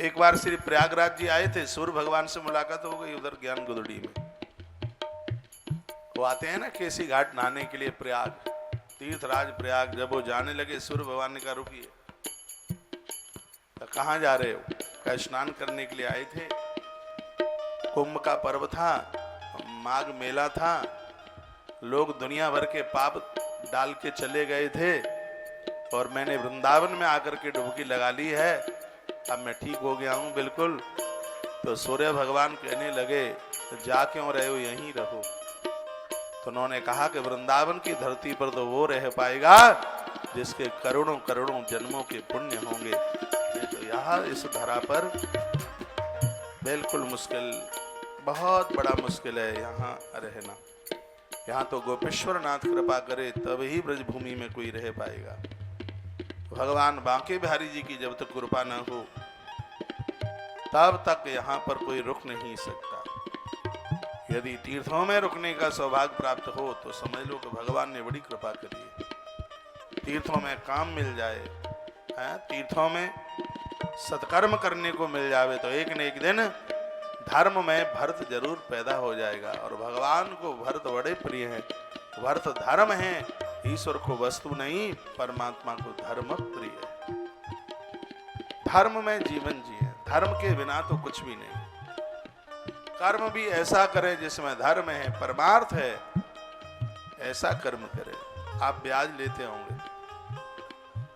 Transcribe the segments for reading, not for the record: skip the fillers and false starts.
एक बार श्री प्रयागराज जी आए थे, सूर्य भगवान से मुलाकात हो गई उधर ज्ञान गुदड़ी में। वो आते हैं ना केसी घाट नहाने के लिए, प्रयाग तीर्थराज प्रयाग। जब वो जाने लगे सूर्य भगवान ने कहा रुकिए, तो कहाँ जा रहे हो? कहा स्नान करने के लिए आए थे, कुंभ का पर्व था, माघ मेला था, लोग दुनिया भर के पाप डाल के चले गए थे और मैंने वृंदावन में आकर के डुबकी लगा ली है, अब मैं ठीक हो गया हूं बिल्कुल। तो सूर्य भगवान कहने लगे तो जा क्यों रहे हो, यहीं रहो। तो उन्होंने कहा कि वृंदावन की धरती पर तो वो रह पाएगा जिसके करोड़ों करोड़ों जन्मों के पुण्य होंगे। नहीं तो यहाँ इस धरा पर बिल्कुल मुश्किल, बहुत बड़ा मुश्किल है यहाँ रहना। यहाँ तो गोपेश्वर नाथ कृपा करे तब ही ब्रजभूमि में कोई रह पाएगा। भगवान बांके बिहारी जी की जब तक कृपा न हो तब तक यहाँ पर कोई रुक नहीं सकता। यदि तीर्थों में रुकने का सौभाग्य प्राप्त हो तो समझ लो कि भगवान ने बड़ी कृपा करी है। तीर्थों में काम मिल जाए, तीर्थों में सत्कर्म करने को मिल जावे तो एक न एक दिन धर्म में भरत जरूर पैदा हो जाएगा। और भगवान को भरत बड़े प्रिय है। भरत धर्म है, ईश्वर को वस्तु नहीं, परमात्मा को धर्म प्रिय है। धर्म में जीवन जिए, धर्म के बिना तो कुछ भी नहीं। कर्म भी ऐसा करें जिसमें धर्म है, परमार्थ है, ऐसा कर्म करें। आप ब्याज लेते होंगे,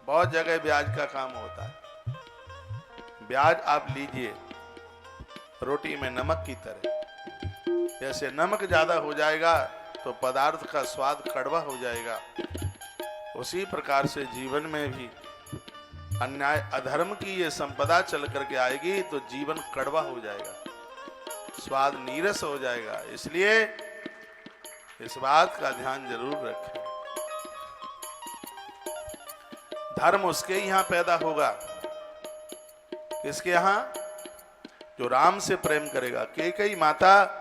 बहुत जगह ब्याज का काम होता है। ब्याज आप लीजिए रोटी में नमक की तरह, जैसे नमक ज्यादा हो जाएगा तो पदार्थ का स्वाद कड़वा हो जाएगा, उसी प्रकार से जीवन में भी अन्याय अधर्म की ये संपदा चल करके आएगी तो जीवन कड़वा हो जाएगा, स्वाद नीरस हो जाएगा। इसलिए इस बात का ध्यान जरूर रखें। धर्म उसके यहाँ पैदा होगा, किसके यहाँ? जो राम से प्रेम करेगा। कैकेयी माता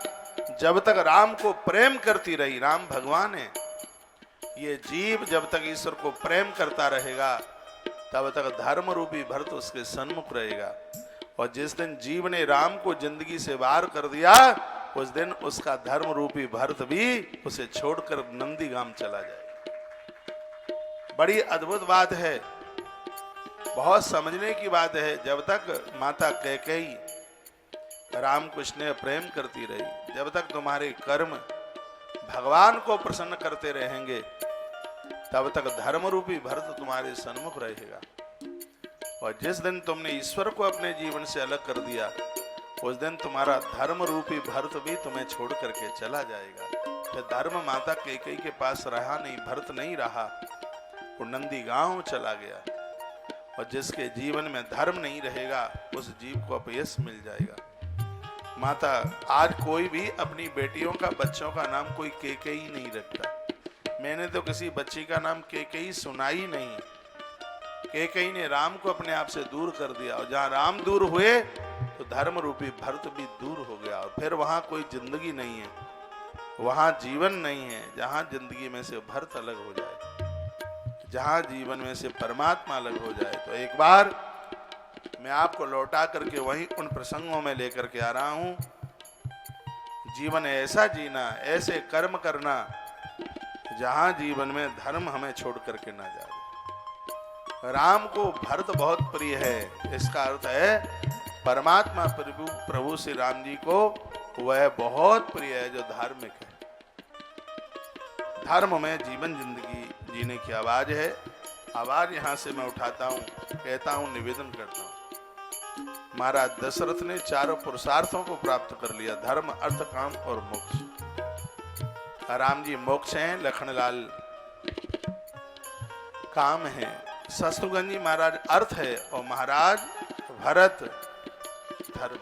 जब तक राम को प्रेम करती रही, राम भगवान है, ये जीव जब तक ईश्वर को प्रेम करता रहेगा तब तक धर्म रूपी भरत उसके सन्मुख रहेगा। और जिस दिन जीव ने राम को जिंदगी से बाहर कर दिया उस दिन उसका धर्म रूपी भरत भी उसे छोड़कर नंदीगाम चला जाएगा। बड़ी अद्भुत बात है, बहुत समझने की बात है। जब तक माता कैकेयी राम को स्नेह प्रेम करती रही, जब तक तुम्हारे कर्म भगवान को प्रसन्न करते रहेंगे तब तक धर्म रूपी भरत तुम्हारे सन्मुख रहेगा। और जिस दिन तुमने ईश्वर को अपने जीवन से अलग कर दिया उस दिन तुम्हारा धर्म रूपी भरत भी तुम्हें छोड़ करके चला जाएगा। तो धर्म माता कैकेयी के पास रहा नहीं, भरत नहीं रहा, वो नंदीगांव चला गया। और जिसके जीवन में धर्म नहीं रहेगा उस जीव को अपयश मिल जाएगा। माता आज कोई भी अपनी बेटियों का, बच्चों का नाम कोई कैकेयी नहीं रखता। मैंने तो किसी बच्ची का नाम कैकेयी सुना ही नहीं। कैकेयी ने राम को अपने आप से दूर कर दिया और जहां राम दूर हुए तो धर्म रूपी भरत भी दूर हो गया। और फिर वहां कोई जिंदगी नहीं है, वहां जीवन नहीं है। जहां जिंदगी में से भरत अलग हो जाए, जहां जीवन में से परमात्मा अलग हो जाए। तो एक बार मैं आपको लौटा करके वहीं उन प्रसंगों में लेकर के आ रहा हूं। जीवन ऐसा जीना, ऐसे कर्म करना जहां जीवन में धर्म हमें छोड़ करके ना जाए। राम को भरत बहुत प्रिय है, इसका अर्थ है परमात्मा प्रभु श्री राम जी को वह बहुत प्रिय है जो धार्मिक है। धर्म में जीवन जिंदगी जीने की आवाज है। आवाज यहां से मैं उठाता हूं, कहता हूं, निवेदन करता हूं। महाराज दशरथ ने चारों पुरुषार्थों को प्राप्त कर लिया, धर्म, अर्थ, काम और मोक्ष। राम जी मोक्ष हैं, लखनलाल काम है, शत्रुघ्न जी महाराज अर्थ है और महाराज भरत धर्म।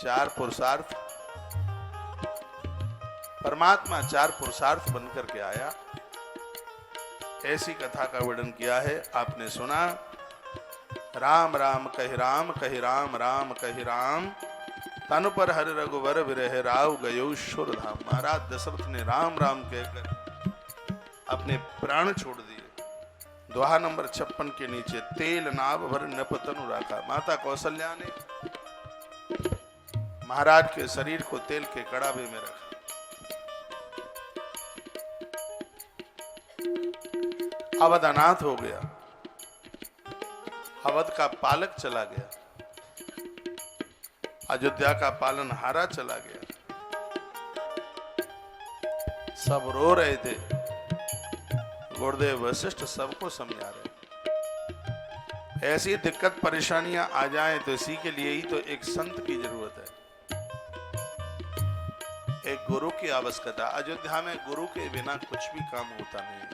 चार पुरुषार्थ, परमात्मा चार पुरुषार्थ बनकर के आया। ऐसी कथा का वर्णन किया है, आपने सुना। राम राम कहि राम, कहि राम राम कहि राम, तनु पर हरि रघुवर विरह राव गयो शुर धाम। महाराज दशरथ ने राम राम कहकर अपने प्राण छोड़ दिए। दोहा नंबर 56 के नीचे, तेल नाभ भर नप तनु राखा। माता कौशल्या ने महाराज के शरीर को तेल के कड़ाबे में रखा। अवध अनाथ हो गया, अवध का पालक चला गया, अयोध्या का पालनहारा चला गया। सब रो रहे थे, गुरुदेव वशिष्ठ सबको समझा रहे। ऐसी दिक्कत परेशानियां आ जाएं तो इसी के लिए ही तो एक संत की जरूरत है, एक गुरु की आवश्यकता। अयोध्या में गुरु के बिना कुछ भी काम होता नहीं है।